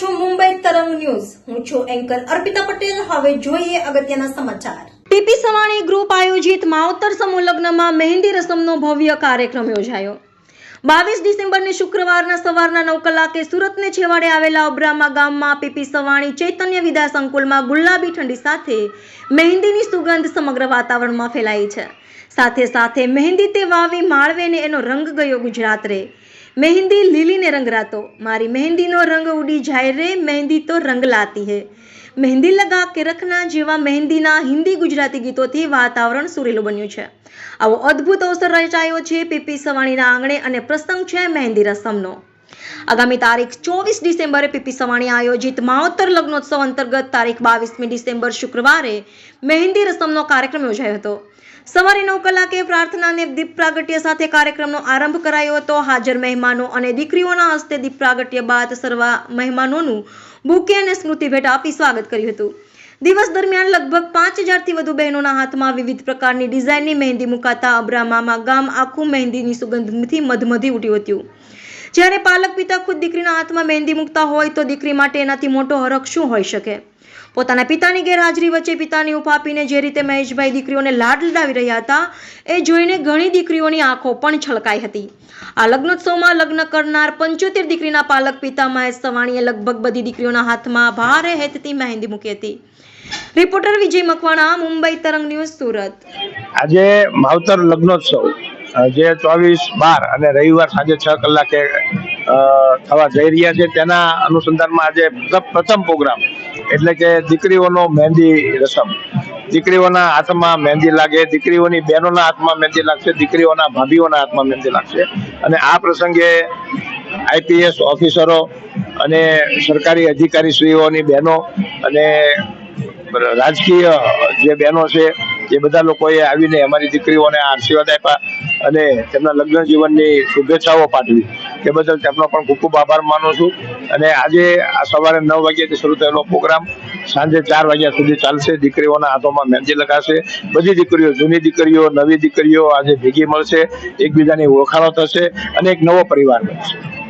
છો મુંબઈ તરંગ ન્યૂઝ। હું છું એન્કર અર્પિતા પટેલ। હવે જોઈએ અગત્યના સમાચાર। પીપી સવાણી ગ્રુપ આયોજિત માવતર સમૂહ લગ્નમાં મહેંદી રસમનો ભવ્ય કાર્યક્રમ યોજાયો। 22 ડિસેમ્બરની શુક્રવારના સવારના 9 કલાકે સુરતને છેવાડે આવેલા અબ્રામા ગામમાં પીપી સવાણી ચૈતન્ય વિદ્યા સંકુલમાં ગુલાબી ઠંડી સાથે મહેંદીની સુગંધ સમગ્ર વાતાવરણમાં ફેલાઈ છે। સાથે સાથે મહેંદી તે વાવી માળવે ને એનો રંગ ગયો ગુજરાત રે। मेहंदी लीली ने रंग रातो मारी मेहंदी नो रंग उड़ी जाए रे मेहंदी तो रंग लाती है। मेहंदी लगा के रखना जेवा मेहंदीना हिंदी गुजराती गीतोथी वातावरण सुरेलू बन्युं छे। आवो अद्भुत अवसर रचायो छे पीपी सवाणीना आंगणे अने प्रसंग छे मेहंदी रसमनो। आगामी तारीख 24 डिसेम्बरे पीपी सवाणी आयोजित मावतर लग्नोत्सव अंतर्गत तारीख 22 डिसेम्बर शुक्रवारे मेहंदी रसमनो कार्यक्रम योजायो हतो। सवारे 9 कलाके प्रार्थना ने दीप प्रागट्य साथे कार्यक्रमनो आरंभ करायो हतो। हाजर मेहमानो अने दीकरीओना हस्ते दीप प्रागट्य बाद सर्व मेहमानोनुं बुके अने स्मृति भेट आपी स्वागत कर्युं हतुं। दिवस दरमियान लगभग 5000 थी वधु बहनोना हाथमां विविध प्रकारनी डिजाइननी मेहंदी मुकाता अब्रामामा गाम आखुं मेहंदीनी सुगंधथी मधमधी उठ्युं हतुं। જ્યારે પાલક પિતા ખુદ દીકરીના હાથમાં મહેંદી મૂકતા હોય તો દીકરી માટે એનાથી મોટો હરખ શું હોઈ શકે। પોતાના પિતાની ગેરહાજરી વચ્ચે પિતાની ઉપાપીને જે રીતે મહેશભાઈ દીકરીઓને લાડ લડાવી રહ્યા હતા એ જોઈને ઘણી દીકરીઓની આંખો પણ છલકાઈ હતી। આ લગ્નોત્સવમાં લગ્ન કરનાર 75 દીકરીના પાલક પિતા મહેશ સવાણીએ લગભગ બધી દીકરીઓના હાથમાં ભારે હેતથી મહેંદી મૂકી હતી। રિપોર્ટર વિજય મકવાણા, મુંબઈ તરંગ ન્યૂઝ, સુરત। આજે માવતર લગ્નોત્સવ જે 24/12 અને રવિવાર સાંજે 6 કલાકે થવા જઈ રહ્યા છે તેના અનુસંધાનમાં આજે પ્રથમ પ્રોગ્રામ એટલે કે દીકરીઓનો મહેંદી રસમ। દીકરીઓના હાથમાં મહેંદી લાગે, દીકરીઓની બહેનોના હાથમાં મહેંદી લાગશે, દીકરીઓના ભાભીઓના હાથમાં મહેંદી લાગશે અને આ પ્રસંગે આઈપીએસ ઓફિસરો અને સરકારી અધિકારીશ્રીઓની બહેનો અને રાજકીય જે બહેનો છે એ બધા લોકોએ આવીને અમારી દીકરીઓને આશીર્વાદ આપ્યા અને તેમના લગ્ન જીવનની શુભેચ્છાઓ પાઠવી। તે બદલ તેમનો પણ ખૂબ ખૂબ આભાર માનું છું। અને આજે આ સવારે 9 વાગ્યાથી શરૂ થયેલો પ્રોગ્રામ સાંજે 4 વાગ્યા સુધી ચાલશે। દીકરીઓના હાથોમાં મહેંદી લગાશે। બધી દીકરીઓ, જૂની દીકરીઓ, નવી દીકરીઓ આજે ભેગી મળશે, એકબીજાની ઓળખાણો થશે અને એક નવો પરિવાર બનશે।